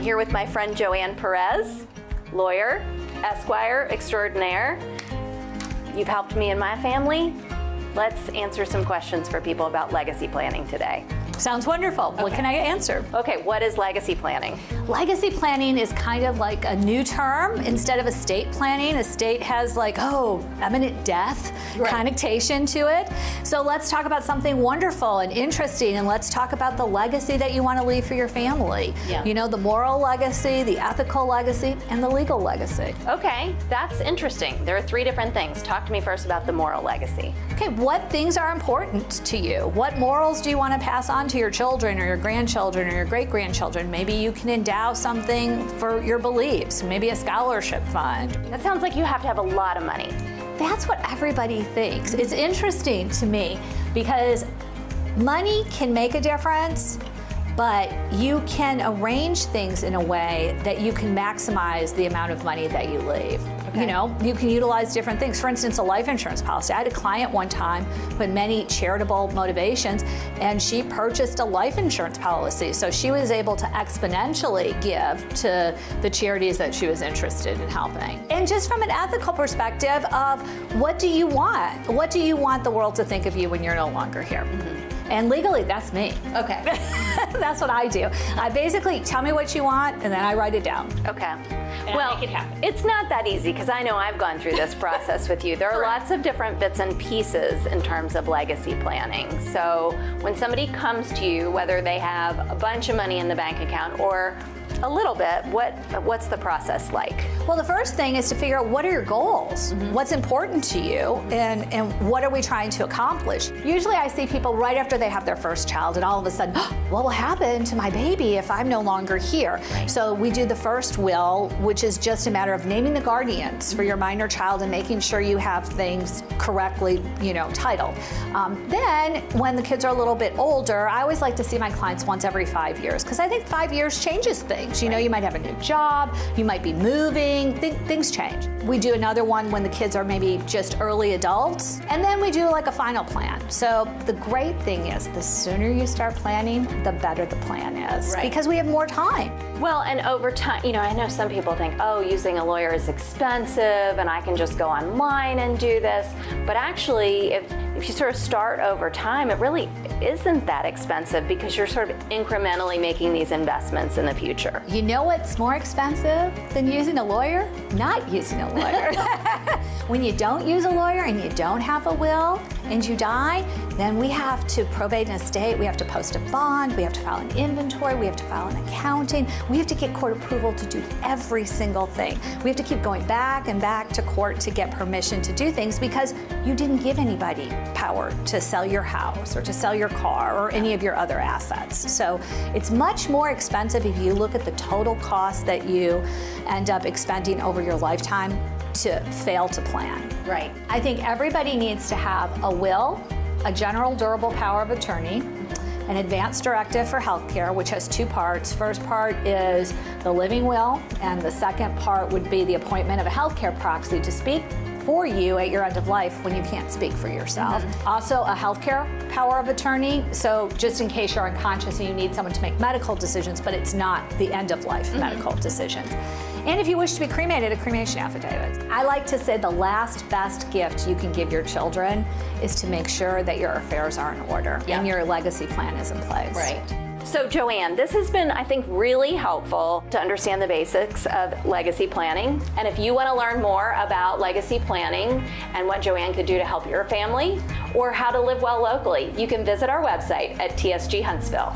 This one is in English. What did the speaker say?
here with my friend Joanne Perez, lawyer, Esquire extraordinaire. You've helped me and my family. Let's answer some questions for people about legacy planning today. Sounds wonderful. What can I answer? Okay, what is legacy planning? Legacy planning is kind of like a new term. Instead of estate planning, estate has like, imminent death connotation to it. So let's talk about something wonderful and interesting, and let's talk about the legacy that you want to leave for your family. Yeah. You know, the moral legacy, the ethical legacy, and the legal legacy. Okay, that's interesting. There are three different things. Talk to me first about the moral legacy. Okay, what things are important to you? What morals do you want to pass on to your children or your grandchildren or your great-grandchildren? Maybe you can endow something for your beliefs, maybe a scholarship fund. That sounds like you have to have a lot of money. That's what everybody thinks. It's interesting to me because money can make a difference, but you can arrange things in a way that you can maximize the amount of money that you leave. Okay. You know, you can utilize different things. For instance, a life insurance policy. I had a client one time who had many charitable motivations, and she purchased a life insurance policy. So she was able to exponentially give to the charities that she was interested in helping. And just from an ethical perspective of what do you want? What do you want the world to think of you when you're no longer here? And legally, that's me. Okay. That's what I do. I basically tell me what you want, and then I write it down. Okay. And well, I make it happen. It's not that easy because I know I've gone through this process with you. There are lots of different bits and pieces in terms of legacy planning. So when somebody comes to you, whether they have a bunch of money in the bank account or a little bit, what's the process like? Well, the first thing is to figure out what are your goals? What's important to you, and what are we trying to accomplish? Usually I see people right after they have their first child, and all of a sudden, what will happen to my baby if I'm no longer here? Right. So we do the first will, which is just a matter of naming the guardians for your minor child and making sure you have things correctly, titled. Then, when the kids are a little bit older, I always like to see my clients once every 5 years, because I think 5 years changes things. You know, you might have a new job, you might be moving, things change. We do another one when the kids are maybe just early adults, and then we do like a final plan. So the great thing is the sooner you start planning, the better the plan is, because we have more time. Well, and over time, I know some people think, using a lawyer is expensive and I can just go online and do this. But actually, if you sort of start over time, it really isn't that expensive because you're sort of incrementally making these investments in the future. You know what's more expensive than using a lawyer? Not using a lawyer. When you don't use a lawyer and you don't have a will and you die, then we have to probate an estate, we have to post a bond, we have to file an inventory, we have to file an accounting, we have to get court approval to do every single thing. We have to keep going back and back to court to get permission to do things because you didn't give anybody power to sell your house or to sell your car or any of your other assets. So it's much more expensive if you look at the total cost that you end up expending over your lifetime to fail to plan. Right. I think everybody needs to have a will, a general durable power of attorney, an advance directive for healthcare, which has two parts. First part is the living will, and the second part would be the appointment of a healthcare proxy to speak for you at your end of life when you can't speak for yourself. Also, a healthcare power of attorney, so just in case you're unconscious and you need someone to make medical decisions, but it's not the end of life medical decisions. And if you wish to be cremated, a cremation affidavit. I like to say the last best gift you can give your children is to make sure that your affairs are in order and your legacy plan is in place. Right. So Joanne, this has been, I think, really helpful to understand the basics of legacy planning. And if you want to learn more about legacy planning and what Joanne could do to help your family or how to live well locally, you can visit our website at TSG Huntsville.